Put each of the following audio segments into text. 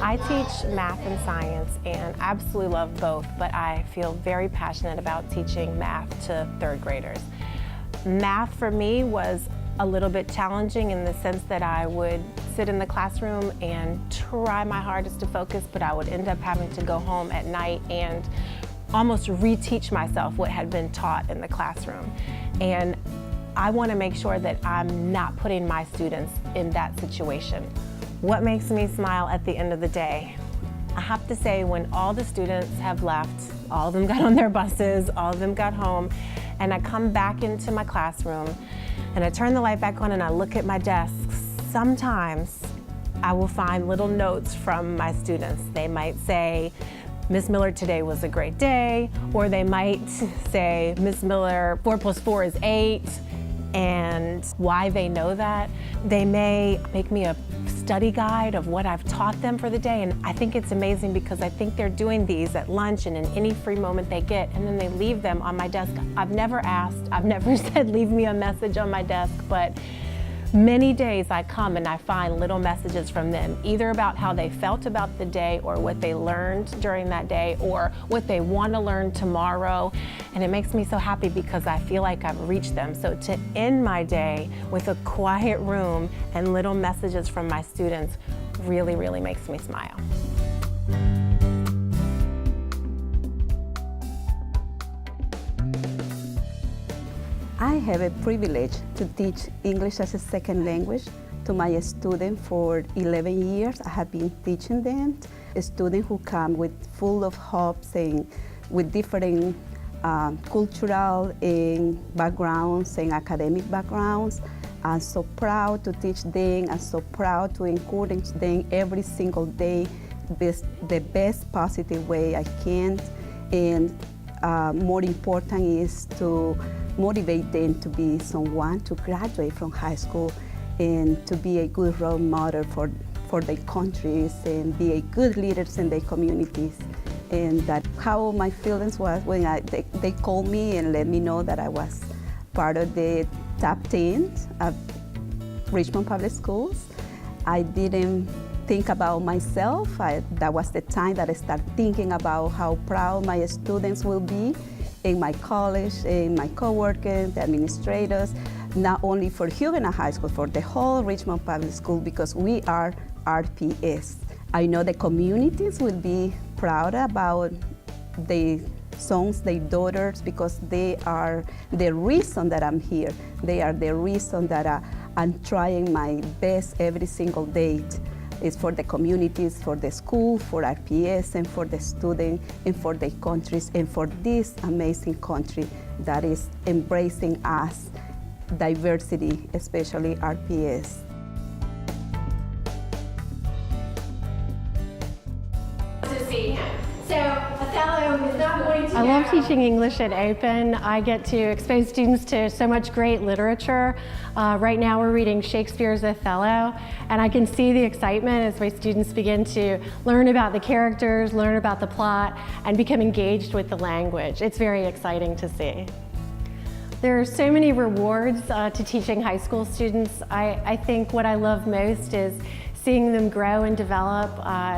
I teach math and science and absolutely love both, but I feel very passionate about teaching math to third graders. Math for me was a little bit challenging in the sense that I would sit in the classroom and try my hardest to focus, but I would end up having to go home at night and almost reteach myself what had been taught in the classroom. And I want to make sure that I'm not putting my students in that situation. What makes me smile at the end of the day? I have to say, when all the students have left, all of them got on their buses, all of them got home, and I come back into my classroom and I turn the light back on and I look at my desk, sometimes I will find little notes from my students. They might say, Ms. Miller, today was a great day, or they might say, Ms. Miller, 4 plus 4 is 8, and why they know that. They may make me a study guide of what I've taught them for the day, and I think it's amazing because I think they're doing these at lunch and in any free moment they get, and then they leave them on my desk. I've never asked, I've never said leave me a message on my desk, but many days I come and I find little messages from them, either about how they felt about the day or what they learned during that day or what they want to learn tomorrow. And it makes me so happy because I feel like I've reached them. So to end my day with a quiet room and little messages from my students really, really makes me smile. I have a privilege to teach English as a second language to my students for 11 years. I have been teaching them, students who come with full of hopes and with different cultural backgrounds and academic backgrounds. I'm so proud to teach them. I'm so proud to encourage them every single day the best positive way I can. And more important is to motivate them to be someone to graduate from high school and to be a good role model for their countries and be a good leaders in their communities. And that's how my feelings was when they called me and let me know that I was part of the top 10 of Richmond Public Schools. I didn't think about myself. That was the time that I started thinking about how proud my students will be in my college, in my coworkers, the administrators, not only for Huguenot High School, for the whole Richmond Public School, because we are RPS. I know the communities will be proud about the sons, their daughters, because they are the reason that I'm here. They are the reason that I'm trying my best every single day. It's for the communities, for the school, for RPS, and for the students, and for the countries, and for this amazing country that is embracing us, diversity, especially RPS. To see him. So Othello is not going to. I love teaching English at Open. I get to expose students to so much great literature. Right now we're reading Shakespeare's Othello, and I can see the excitement as my students begin to learn about the characters, learn about the plot, and become engaged with the language. It's very exciting to see. There are so many rewards to teaching high school students. I think what I love most is seeing them grow and develop,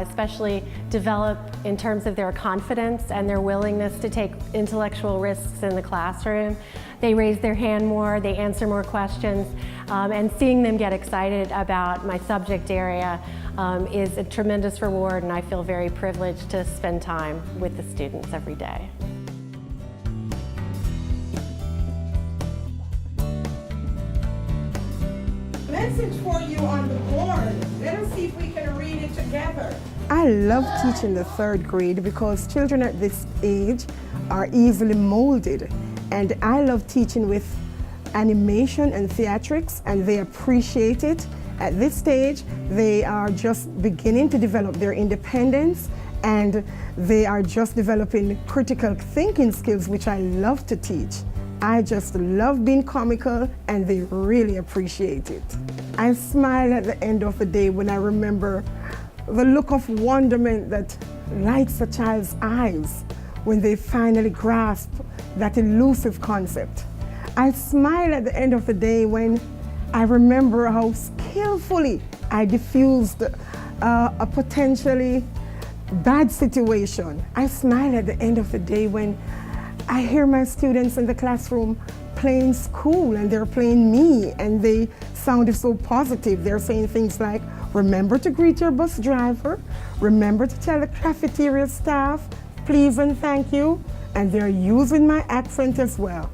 especially develop in terms of their confidence and their willingness to take intellectual risks in the classroom. They raise their hand more, they answer more questions, and seeing them get excited about my subject area is a tremendous reward, and I feel very privileged to spend time with the students every day. Message for you on the board. Let us see if we can read it together. I love teaching the third grade because children at this age are easily molded, and I love teaching with animation and theatrics, and they appreciate it. At this stage, they are just beginning to develop their independence, and they are just developing critical thinking skills, which I love to teach. I just love being comical, and they really appreciate it. I smile at the end of the day when I remember the look of wonderment that lights a child's eyes when they finally grasp that elusive concept. I smile at the end of the day when I remember how skillfully I diffused a potentially bad situation. I smile at the end of the day when I hear my students in the classroom playing school and they're playing me and they sounded so positive. They're saying things like, remember to greet your bus driver, remember to tell the cafeteria staff, please and thank you, and they're using my accent as well.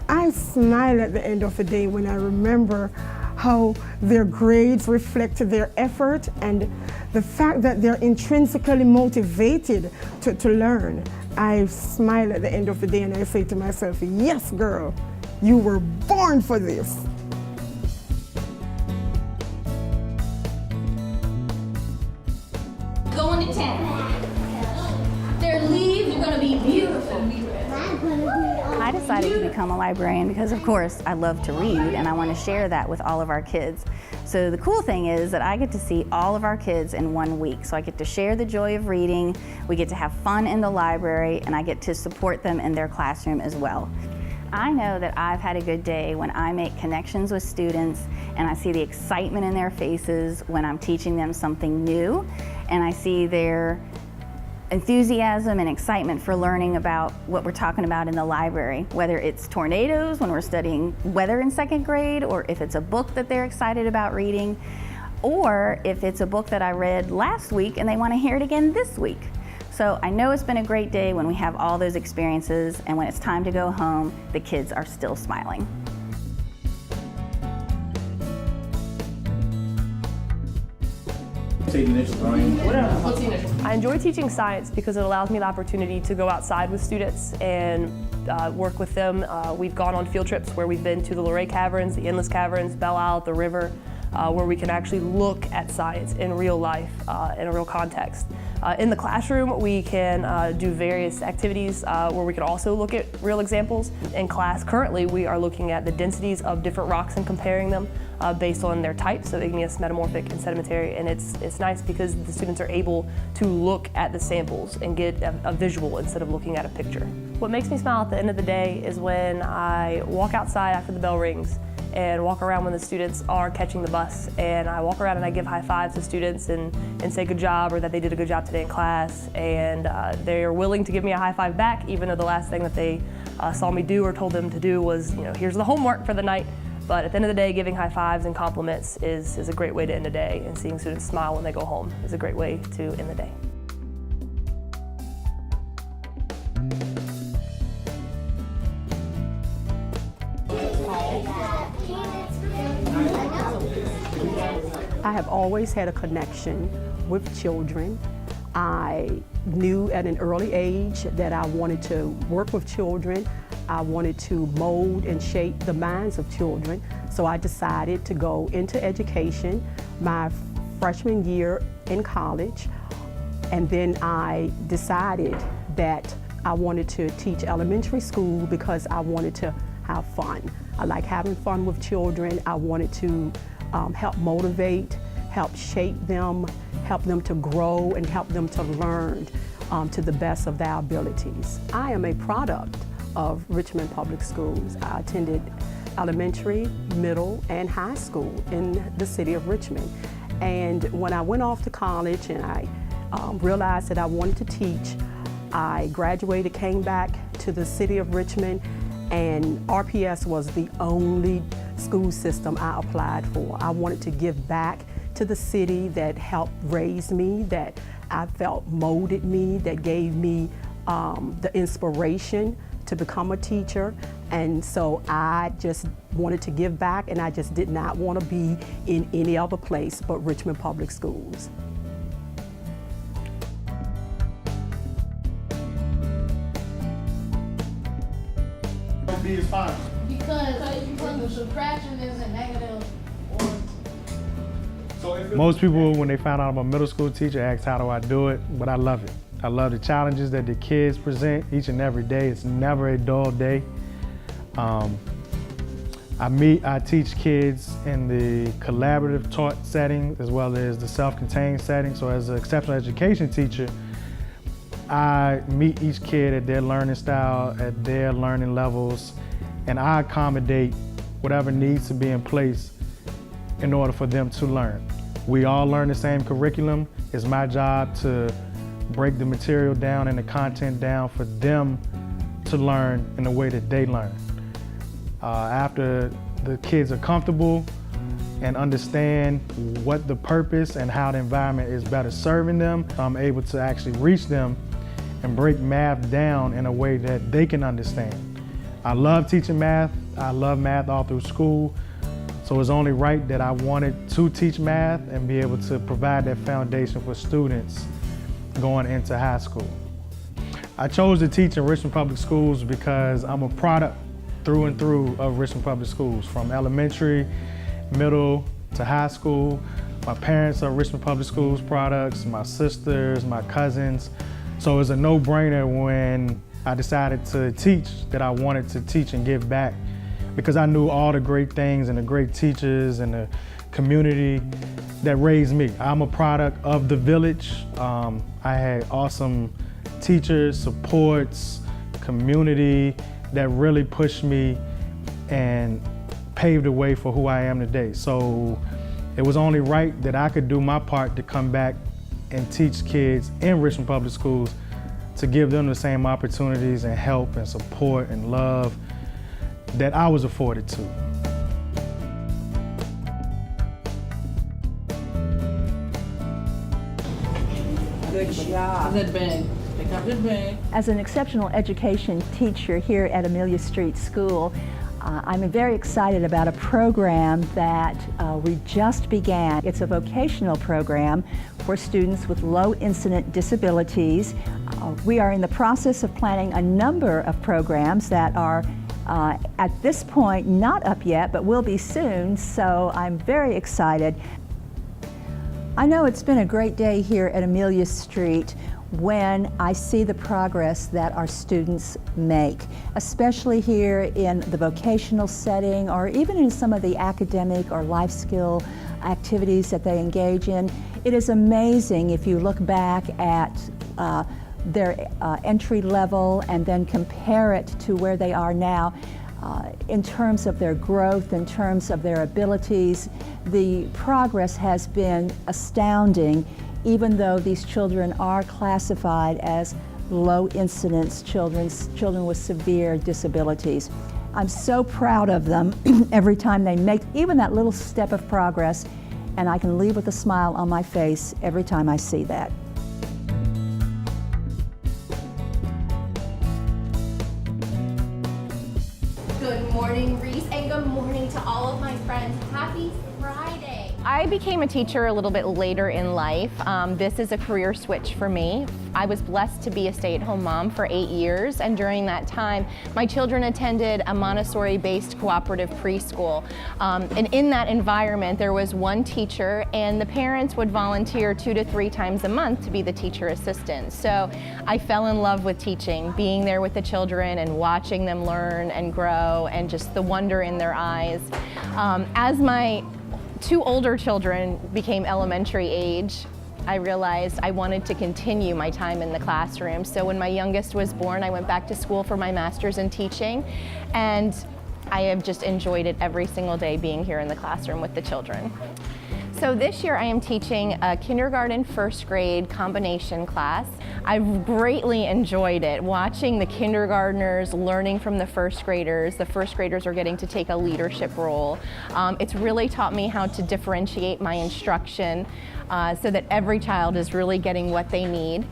I smile at the end of the day when I remember how their grades reflect their effort and the fact that they're intrinsically motivated to learn. I smile at the end of the day and I say to myself, yes, girl, you were born for this. Going to 10. Their leaves are going to be beautiful. I decided to become a librarian because, of course, I love to read and I want to share that with all of our kids. So the cool thing is that I get to see all of our kids in 1 week. So I get to share the joy of reading, we get to have fun in the library, and I get to support them in their classroom as well. I know that I've had a good day when I make connections with students and I see the excitement in their faces when I'm teaching them something new, and I see their enthusiasm and excitement for learning about what we're talking about in the library, whether it's tornadoes when we're studying weather in 2nd grade, or if it's a book that they're excited about reading, or if it's a book that I read last week and they want to hear it again this week. So I know it's been a great day when we have all those experiences, and when it's time to go home, the kids are still smiling. I enjoy teaching science because it allows me the opportunity to go outside with students and work with them. We've gone on field trips where we've been to the Luray Caverns, the Endless Caverns, Belle Isle, the river, where we can actually look at science in real life, in a real context. In the classroom, we can do various activities where we can also look at real examples. In class, currently, we are looking at the densities of different rocks and comparing them based on their type, so igneous, metamorphic, and sedimentary. And it's nice because the students are able to look at the samples and get a visual instead of looking at a picture. What makes me smile at the end of the day is when I walk outside after the bell rings and walk around when the students are catching the bus, and I walk around and I give high fives to students and say good job, or that they did a good job today in class, and they're willing to give me a high five back, even though the last thing that they saw me do or told them to do was, here's the homework for the night. But at the end of the day, giving high fives and compliments is a great way to end the day, and seeing students smile when they go home is a great way to end the day. I have always had a connection with children. I knew at an early age that I wanted to work with children. I wanted to mold and shape the minds of children. So I decided to go into education my freshman year in college. And then I decided that I wanted to teach elementary school because I wanted to have fun. I like having fun with children. I wanted to help motivate, help shape them, help them to grow, and help them to learn to the best of their abilities. I am a product of Richmond Public Schools. I attended elementary, middle, and high school in the city of Richmond. And when I went off to college and I realized that I wanted to teach, I graduated, came back to the city of Richmond, and RPS was the only school system I applied for. I wanted to give back to the city that helped raise me, that I felt molded me, that gave me the inspiration to become a teacher. And so I just wanted to give back, and I just did not want to be in any other place but Richmond Public Schools. B is fine. Because the subtraction is a negative. Most people, when they found out I'm a middle school teacher, ask how do I do it, but I love it. I love the challenges that the kids present each and every day. It's never a dull day. I teach kids in the collaborative taught setting as well as the self-contained setting. So as an exceptional education teacher, I meet each kid at their learning style, at their learning levels, and I accommodate whatever needs to be in place in order for them to learn. We all learn the same curriculum. It's my job to break the material down and the content down for them to learn in the way that they learn. After the kids are comfortable and understand what the purpose and how the environment is better serving them, I'm able to actually reach them and break math down in a way that they can understand. I love teaching math. I love math all through school. So it's only right that I wanted to teach math and be able to provide that foundation for students going into high school. I chose to teach in Richmond Public Schools because I'm a product through and through of Richmond Public Schools, from elementary, middle to high school. My parents are Richmond Public Schools products, my sisters, my cousins. So it's a no-brainer when I decided to teach that I wanted to teach and give back, because I knew all the great things and the great teachers and the community that raised me. I'm a product of the village. I had awesome teachers, supports, community that really pushed me and paved the way for who I am today. So it was only right that I could do my part to come back and teach kids in Richmond Public Schools, to give them the same opportunities and help and support and love that I was afforded to. Good job. That bag. Pick up that bag. As an exceptional education teacher here at Amelia Street School, I'm very excited about a program that we just began. It's a vocational program for students with low incident disabilities. We are in the process of planning a number of programs that are at this point not up yet, but will be soon, so I'm very excited. I know it's been a great day here at Amelia Street when I see the progress that our students make, especially here in the vocational setting or even in some of the academic or life skill activities that they engage in. It is amazing if you look back at their entry level and then compare it to where they are now. In terms of their growth, in terms of their abilities, the progress has been astounding, even though these children are classified as low incidence children with severe disabilities. I'm so proud of them every time they make even that little step of progress, and I can leave with a smile on my face every time I see that. Good morning, Reese, and good morning to all of my friends. Happy Friday. I became a teacher a little bit later in life. This is a career switch for me. I was blessed to be a stay-at-home mom for 8 years, and during that time, my children attended a Montessori-based cooperative preschool. And in that environment, there was one teacher, and the parents would volunteer 2 to 3 times a month to be the teacher assistant. So I fell in love with teaching, being there with the children and watching them learn and grow, and just the wonder in their eyes. As my 2 older children became elementary age, I realized I wanted to continue my time in the classroom. So when my youngest was born, I went back to school for my master's in teaching, and I have just enjoyed it every single day being here in the classroom with the children. So this year I am teaching a kindergarten first grade combination class. I've greatly enjoyed it, watching the kindergartners learning from the first graders. The first graders are getting to take a leadership role. It's really taught me how to differentiate my instruction so that every child is really getting what they need.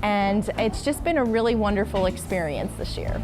And it's just been a really wonderful experience this year.